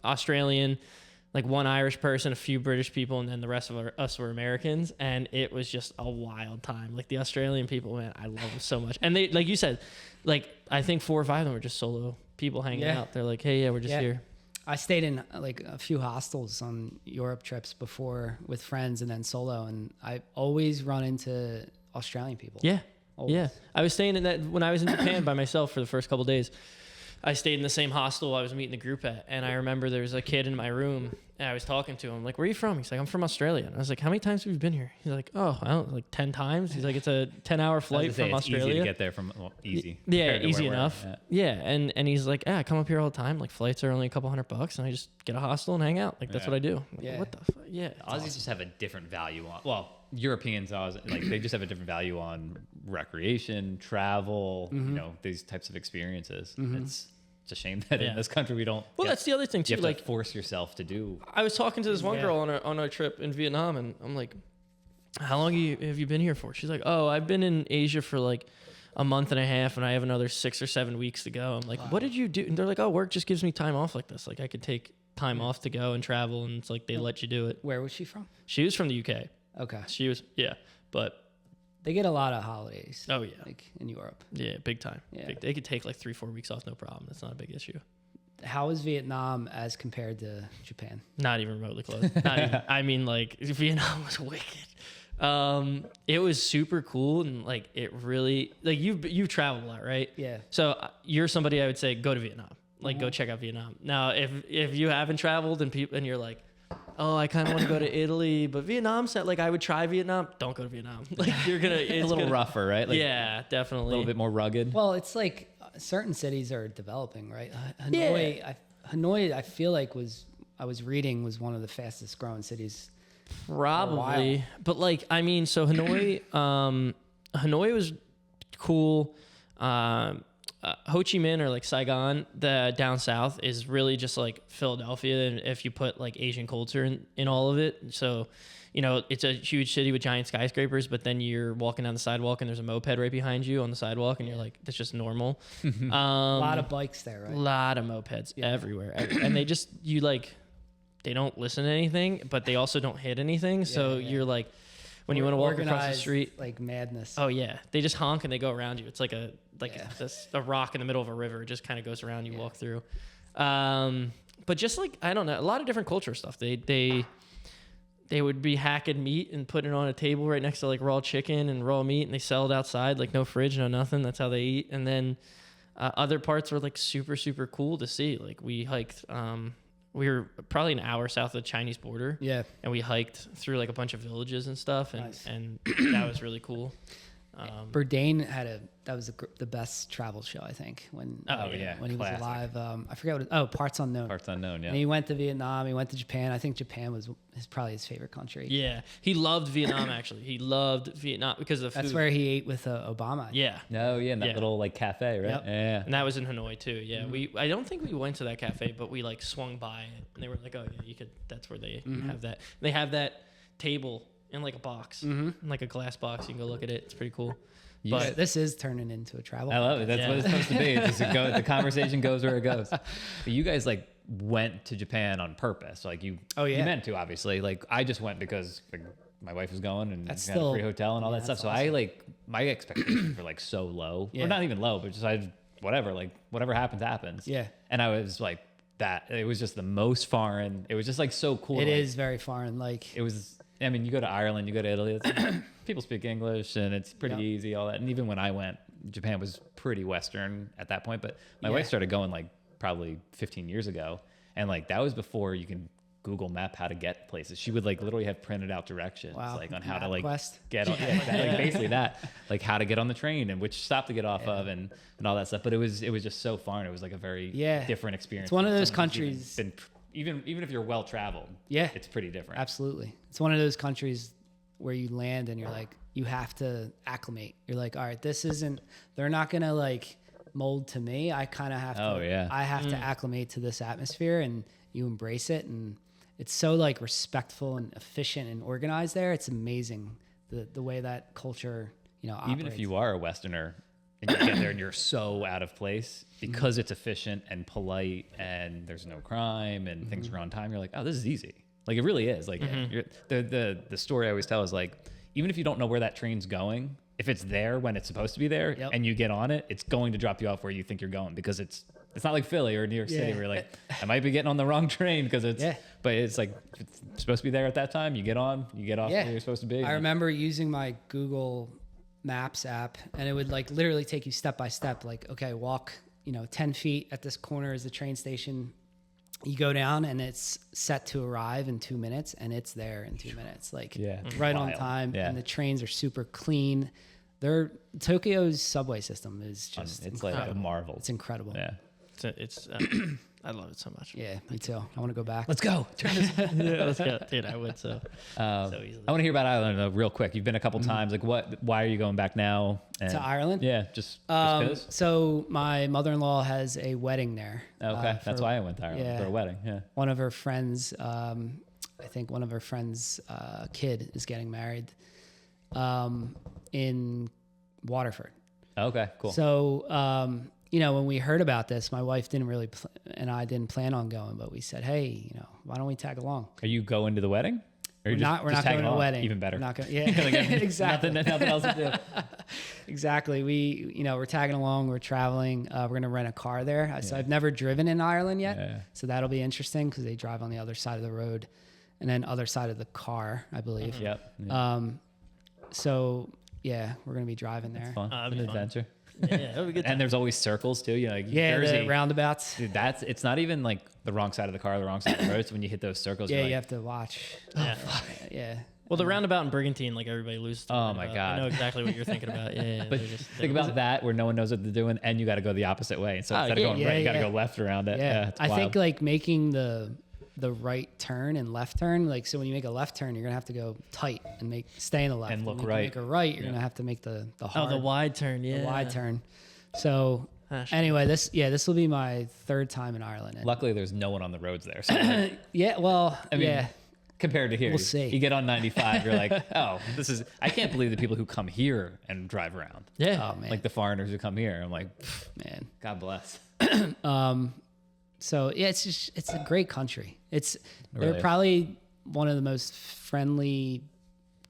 S1: Australian, like one Irish person, a few British people, and then the rest of us were Americans. And it was just a wild time. Like the Australian people, man, I love them so much. And they, like you said, like I think 4 or 5 of them were just solo people hanging out. They're like, hey, we're just here.
S3: I stayed in like a few hostels on Europe trips before with friends and then solo, and I always run into Australian people.
S1: Yeah.
S3: Always.
S1: Yeah. I was staying in that when I was in Japan by myself for the first couple of days. I stayed in the same hostel I was meeting the group at, and I remember there was a kid in my room, and I was talking to him, like, where are you from? He's like, I'm from Australia. And I was like, how many times have you been here? He's like, oh, I don't know, like 10 times. He's like, it's a 10-hour flight from Australia.
S2: Easy to get there from, easy.
S1: Yeah, easy enough. Yeah, and he's like, I come up here all the time. Like, flights are only a couple $100, and I just get a hostel and hang out. Like, that's what I do. Like, what the fuck? Yeah.
S2: Aussies just have a different value on, well, Europeans, like they just have a different value on recreation, travel, you know, these types of experiences. It's a shame that in this country we don't.
S1: Well, that's the other thing too.
S2: You have
S1: like,
S2: to force yourself to do.
S1: I was talking to this one girl on our trip in Vietnam, and I'm like, "How long have you been here for?" She's like, "Oh, I've been in Asia for like a month and a half, and I have another 6 or 7 weeks to go." I'm like, "What did you do?" And they're like, "Oh, work just gives me time off like this. Like I could take time off to go and travel, and it's like they let you do it."
S3: Where was she from?
S1: She was from the UK.
S3: Okay.
S1: She was but.
S3: They get a lot of holidays.
S1: Oh yeah,
S3: like in Europe.
S1: Yeah, big time.
S3: Yeah.
S1: They could take like 3-4 weeks off, no problem. That's not a big issue.
S3: How is Vietnam as compared to Japan?
S1: Not even remotely close. Not even. I mean, like Vietnam was wicked. It was super cool, and like it really, like you've traveled a lot, right?
S3: Yeah.
S1: So you're somebody I would say go to Vietnam. Like go check out Vietnam. Now, if you haven't traveled and you're like, oh, I kind of want to go to Italy, but Vietnam said like I would try Vietnam. Don't go to Vietnam. Like you're gonna, it's
S2: a little
S1: gonna,
S2: rougher, right? Like
S1: yeah, definitely.
S2: a little bit more rugged.
S3: Well, it's like certain cities are developing, right? Hanoi, I feel like I was reading was one of the fastest growing cities.
S1: Probably, but like I mean, so Hanoi, Hanoi was cool. Ho Chi Minh or like Saigon, the down south is really just like Philadelphia, and if you put like Asian culture in all of it. So, you know, it's a huge city with giant skyscrapers, but then you're walking down the sidewalk and there's a moped right behind you on the sidewalk, and you're like, that's just normal.
S3: A lot of bikes there, right?
S1: A lot of mopeds everywhere, and they just they don't listen to anything, but they also don't hit anything. So you're like, when you want to walk across the street,
S3: like madness.
S1: oh yeah, they just honk and they go around you. It's like a rock in the middle of a river. It just kind of goes around you, walk through. But just like, I don't know, a lot of different culture stuff. They would be hacking meat and putting it on a table right next to like raw chicken and raw meat, and they sell it outside, like no fridge, no nothing. That's how they eat. And then other parts were like super, super cool to see. Like we hiked, we were probably an hour south of the Chinese border.
S3: Yeah.
S1: And we hiked through like a bunch of villages and stuff. And,
S3: Nice.
S1: and that was really cool.
S3: Bourdain that was the best travel show, I think, when he was alive. I forget Parts Unknown.
S2: Parts Unknown, yeah.
S3: And he went to Vietnam. He went to Japan. I think Japan was probably his favorite country.
S1: Yeah. He loved Vietnam, actually. He loved Vietnam because of the food.
S3: That's where he ate with Obama.
S1: Yeah.
S2: Oh, yeah, in that little like cafe, right?
S3: Yep.
S2: Yeah.
S1: And that was in Hanoi too. Yeah. I don't think we went to that cafe, but we like swung by it and they were like, oh yeah, you could, that's where they have that. They have that table in like a box, in like a glass box. You can go look at it. It's pretty cool.
S3: But this is turning into a travel.
S2: I love it. That's what it's supposed to be. It's just the conversation goes where it goes. But you guys like went to Japan on purpose. Like you meant to, obviously. Like I just went because like, my wife was going and
S3: That's
S2: had a
S3: still-
S2: free hotel and all that stuff. So I like my expectations were like so low, or not even low, but just whatever happens.
S3: Yeah.
S2: And I was like that. It was just the most foreign. It was just like so cool.
S3: It is very foreign. Like
S2: It was. I mean, you go to Ireland, you go to Italy. People speak English, and it's pretty easy. All that, and even when I went, Japan was pretty Western at that point. But my wife started going like probably 15 years ago, and like that was before you can Google Map how to get places. She would like literally have printed out directions like on how to like get on, like basically that, like how to get on the train and which stop to get off of and all that stuff. But it was just so foreign. It was like a very different experience.
S3: It's one of those
S2: Someone who's
S3: countries.
S2: even if you're well traveled, it's pretty different.
S3: Absolutely. It's one of those countries where you land and you're like, you have to acclimate. You're like, all right, they're not going to like mold to me. I kind of have to, I have to acclimate to this atmosphere, and you embrace it. And it's so like respectful and efficient and organized there. It's amazing the way that culture, operates.
S2: Even if you are a Westerner and you get there and you're so out of place because it's efficient and polite and there's no crime and things are on time, you're like, oh, this is easy. Like it really is. Like the story I always tell is like, even if you don't know where that train's going, if it's there when it's supposed to be there and you get on it, it's going to drop you off where you think you're going, because it's not like Philly or New York City where you're like, I might be getting on the wrong train because but it's like, it's supposed to be there at that time. You get on, you get off where you're supposed to be.
S3: I remember using my Google Maps app, and it would like literally take you step by step. Like, okay, walk, 10 feet at this corner is the train station. You go down and it's set to arrive in 2 minutes, and it's there in 2 minutes. Like right on time.
S2: Yeah.
S3: And the trains are super clean. Tokyo's subway system is just
S2: it's
S3: incredible.
S2: like a marvel.
S3: It's incredible.
S2: Yeah.
S1: It's I love it so much.
S3: Yeah, me too. I want to go back.
S2: Let's go. Turn this.
S1: Let's go. Dude, I would so easily.
S2: I want to hear about Ireland though, real quick. You've been a couple times. Like why are you going back now?
S3: To Ireland?
S2: Yeah, just 'cause?
S3: So my mother-in-law has a wedding there.
S2: Okay, that's why I went to Ireland for a wedding. Yeah.
S3: One of her friends, I think one of her friends' kid is getting married in Waterford.
S2: Okay, cool.
S3: So, when we heard about this, my wife didn't really, and I didn't plan on going, but we said, hey, why don't we tag along?
S2: Are you going to the wedding? Or
S3: We're not going to a wedding.
S2: Even better.
S3: We're not going. Yeah, exactly.
S2: Nothing else to do.
S3: Exactly. We're tagging along. We're traveling. We're going to rent a car there. So I've never driven in Ireland yet.
S2: Yeah.
S3: So that'll be interesting because they drive on the other side of the road, and then other side of the car, I believe.
S2: Yep.
S3: So yeah, we're going to be driving there.
S2: Fun. It's an adventure.
S1: Yeah, that would be good.
S2: And there's always circles too. You know, like
S3: Yeah,
S2: Jersey,
S3: the roundabouts.
S2: dude, it's not even like the wrong side of the car, the wrong side of the road. So when you hit those circles,
S3: Yeah,
S2: you're
S3: you
S2: like,
S3: have to watch.
S1: Yeah.
S3: Yeah.
S1: Well, the roundabout in Brigantine, like everybody loses. the
S2: Oh, my
S1: roundabout.
S2: God.
S1: I know exactly what you're thinking about. Yeah,
S2: but think about that where no one knows what they're doing, and you got to go the opposite way. So
S1: Oh,
S2: instead
S1: yeah,
S2: of going right, you got to
S3: yeah.
S2: go left around it.
S3: Yeah.
S2: It's
S3: I
S2: wild.
S3: think like making the right turn and left turn, like so when you make a left turn, you're gonna have to go tight and stay in the left.
S2: And look
S3: when you
S2: right.
S3: Make a right, you're gonna have to make the
S1: Oh,
S3: hard,
S1: the wide turn. Yeah,
S3: the wide turn. So anyway, this will be my third time in Ireland. And
S2: luckily there's no one on the roads there. So
S3: yeah, well,
S2: I mean,
S3: yeah.
S2: compared to here,
S3: We'll see.
S2: you get on 95, you're like, oh, I can't believe the people who come here and drive around.
S1: Yeah.
S3: Oh man,
S2: Like the foreigners who come here. I'm like,
S3: man.
S2: God bless.
S3: So yeah, it's a great country.
S2: really
S3: They're
S2: is.
S3: probably one of the most friendly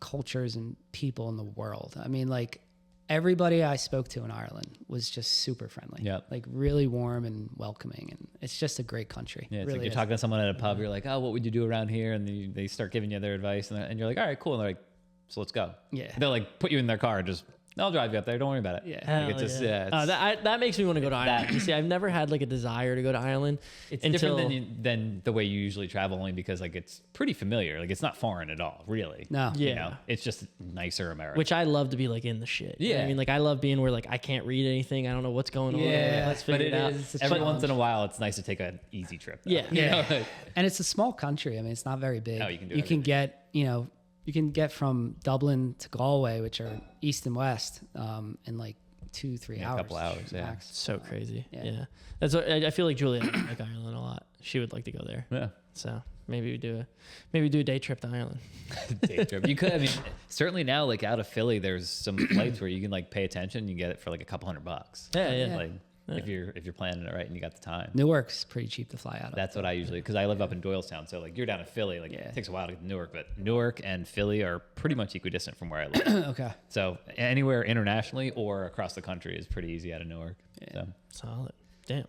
S3: cultures and people in the world. I mean, like everybody I spoke to in Ireland was just super friendly.
S2: Yep.
S3: Like really warm and welcoming, and it's just a great country.
S2: Yeah,
S3: It
S2: it's
S3: really
S2: like you're
S3: is.
S2: talking to someone at a pub, you're like, oh, what would you do around here? And they start giving you their advice, and you're like, all right, cool. And they're like, so let's go.
S3: Yeah.
S2: They'll like put you in their car and just, I'll drive you up there. Don't worry about it.
S3: Yeah.
S1: Hell
S2: Like, it's just,
S1: yeah.
S2: yeah, it's,
S1: That makes me want to go to Ireland. You see, I've never had like a desire to go to Ireland.
S2: it's
S1: until
S2: different than the way you usually travel, only because like it's pretty familiar. Like it's not foreign at all, really.
S3: No.
S1: Yeah.
S2: You know, it's just nicer America.
S1: which I love to be like in the shit. You know what
S2: Yeah.
S1: I mean, like I love being where like I can't read anything. I don't know what's going on.
S3: Yeah,
S1: Like, let's
S2: but
S1: figure
S2: it
S1: it out.
S2: is
S3: It's a
S2: every
S3: challenge.
S2: once in a while. It's nice to take an easy trip. Though.
S1: Yeah.
S2: You
S3: Yeah.
S2: know?
S3: And it's a small country. I mean, it's not very big.
S2: Oh, you can do
S3: You can
S2: everything.
S3: get from Dublin to Galway, which are east and west, in like 2-3
S2: Yeah, a
S3: hours.
S2: couple hours, yeah.
S3: max.
S1: So crazy.
S3: Yeah.
S1: Yeah. That's what I feel like Julia would like Ireland a lot. She would like to go there.
S2: Yeah.
S1: So maybe we do a day trip to Ireland.
S2: Day trip. You could. I mean, certainly now, like out of Philly, there's some flights where you can like pay attention. You get it for like a couple $100.
S1: Yeah, yeah.
S2: Like if you're planning it right and you got the time.
S3: Newark's pretty cheap to fly out of.
S2: That's what I usually, because I live up in Doylestown, so like you're down in Philly, like
S3: Yeah.
S2: it takes a while to get to Newark, but Newark and Philly are pretty much equidistant from where I live.
S3: Okay.
S2: So anywhere internationally or across the country is pretty easy out of Newark. So.
S1: Solid. Damn.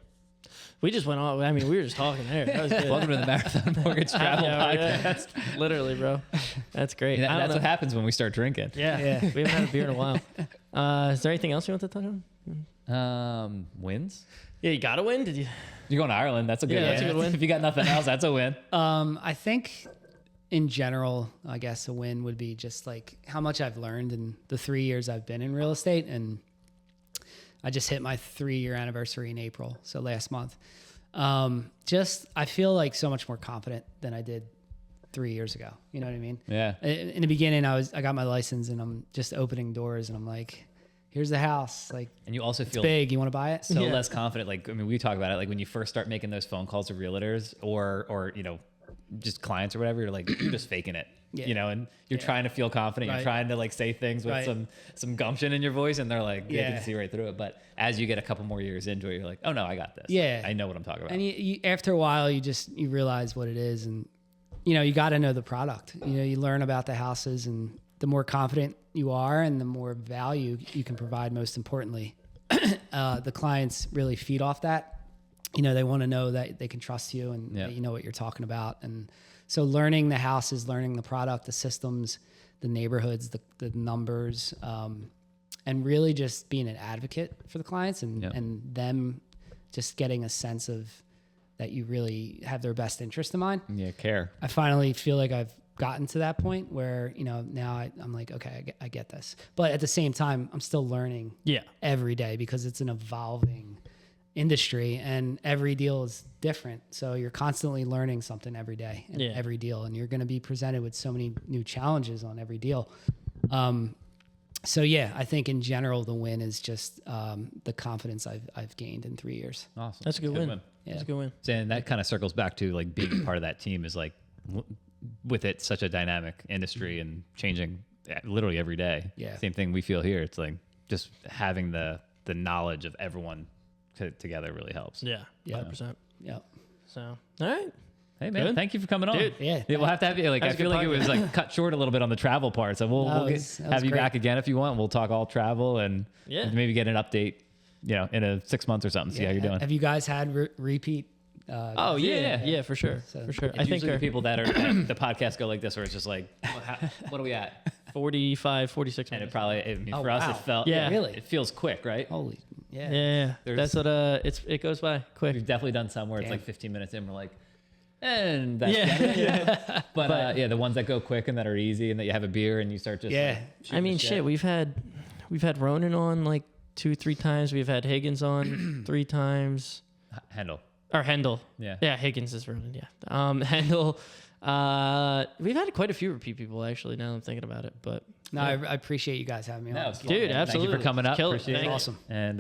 S1: We just went on. I mean, we were just talking there. That was good.
S2: Welcome to the Marathon Mortgage Travel
S1: Yeah,
S2: Podcast.
S1: yeah. Literally, bro. That's great. I don't
S2: That's
S1: know.
S2: what happens when we start drinking.
S1: Yeah.
S3: Yeah.
S1: We haven't had a beer in a while. Is there anything else you want to touch on?
S2: Wins.
S1: Yeah, you got to win. Did you?
S2: You're going to Ireland. That's a good
S1: Yeah,
S2: win.
S1: that's a good win.
S2: If you got nothing else, that's a win.
S3: I think in general, I guess a win would be just like how much I've learned in the 3 years I've been in real estate. And I just hit my 3-year anniversary in April. So last month. I feel like so much more confident than I did 3 years ago. You know what I mean?
S2: Yeah.
S3: In the beginning, I got my license and I'm just opening doors and I'm like, here's the house. Like,
S2: And you also
S3: it's
S2: feel
S3: big. You want to buy it?
S2: so
S1: Yeah.
S2: less confident. Like, I mean, we talk about it. Like when you first start making those phone calls to realtors or, you know, just clients or whatever, you're like, you're just faking it,
S3: Yeah.
S2: you know, and you're
S3: Yeah.
S2: trying to feel confident. You're
S3: Right.
S2: trying to like say things with
S3: Right.
S2: some gumption in your voice. And they're like, they
S3: Yeah.
S2: can see right through it. But as you get a couple more years into it, you're like, oh no, I got this.
S3: Yeah.
S2: I know what I'm talking about.
S3: And you after a while, you realize what it is, and you got to know the product. You learn about the houses, and the more confident you are, and the more value you can provide. Most importantly, the clients really feed off that. They want to know that they can trust you, and
S2: Yeah.
S3: that you know what you're talking about. And so, learning the houses, learning the product, the systems, the neighborhoods, the numbers. And really just being an advocate for the clients and,
S2: Yeah.
S3: and them just getting a sense of that you really have their best interest in mind.
S2: Yeah. Care.
S3: I finally feel like I've gotten to that point where, now I'm like, okay, I get this. But at the same time, I'm still learning
S1: Yeah.
S3: every day because it's an evolving industry and every deal is different. So you're constantly learning something every day and
S1: Yeah.
S3: every deal. And you're going to be presented with so many new challenges on every deal. So yeah, I think in general, the win is just the confidence I've gained in 3 years.
S2: Awesome.
S1: That's a good win.
S3: Yeah.
S1: That's a good win.
S2: And that kind of circles back to like being part of that team is like with it such a dynamic industry and changing literally every day.
S3: Yeah.
S2: Same thing we feel here. It's like just having the knowledge of everyone together really helps.
S1: Yeah.
S3: Yeah.
S1: 100%.
S3: Yeah.
S1: So, all right.
S2: Hey man,
S1: Good.
S2: thank you for coming on.
S1: Dude,
S3: yeah.
S2: We'll have to have you. Like
S1: That
S2: I
S1: was a
S2: feel
S1: good
S2: like it was like cut short a little bit on the travel part. So we'll
S3: that
S2: have
S3: was
S2: you
S3: great.
S2: back again if you want. We'll talk all travel and
S1: Yeah.
S2: maybe get an update, in 6 months or something. See how you're doing.
S3: Have you guys had repeat?
S1: Oh yeah. Yeah, for sure.
S3: So
S1: For sure.
S2: It's
S1: I think
S2: usually the people that are the podcast go like this, where it's just like, what are we at?
S1: 45, 46
S2: And
S1: minutes.
S2: it probably, I mean,
S3: Oh,
S2: for us,
S3: wow.
S2: it felt,
S1: Yeah.
S3: Really?
S2: it feels quick, right?
S3: Holy, yeah.
S1: Yeah,
S2: There's-
S1: that's what it goes by quick.
S2: We've definitely done some where it's
S3: Damn.
S2: like 15 minutes in, we're like, and that's
S1: Yeah,
S2: it.
S1: yeah.
S2: But yeah, the ones that go quick and that are easy and that you have a beer and you start just
S3: Yeah.
S2: like, shooting
S1: I mean,
S2: the
S1: shit. We've had Ronan on like 2-3 times. We've had Higgins on 3 times.
S2: Handle.
S1: Or Hendel.
S2: Yeah.
S1: Yeah, Higgins is Ronan. Yeah. Hendel. We've had quite a few repeat people actually. Now that I'm thinking about it, but
S3: No, I appreciate you guys having me
S2: No,
S3: on.
S2: it's
S1: dude,
S2: fun, man.
S1: absolutely.
S2: Thank you for coming up.
S1: Kill it.
S2: Appreciate
S1: Thank
S2: it.
S1: you.
S3: Awesome.
S2: And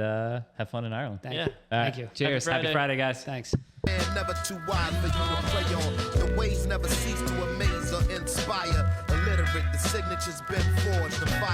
S2: have fun in Ireland.
S3: Thank
S1: Yeah.
S3: you.
S2: All right.
S3: Thank you.
S2: Cheers. Happy Friday, guys.
S3: Thanks.
S4: Man, never too wide for you to play on. The ways never cease to amaze or inspire. Illiterate, the signature's been forged. The fire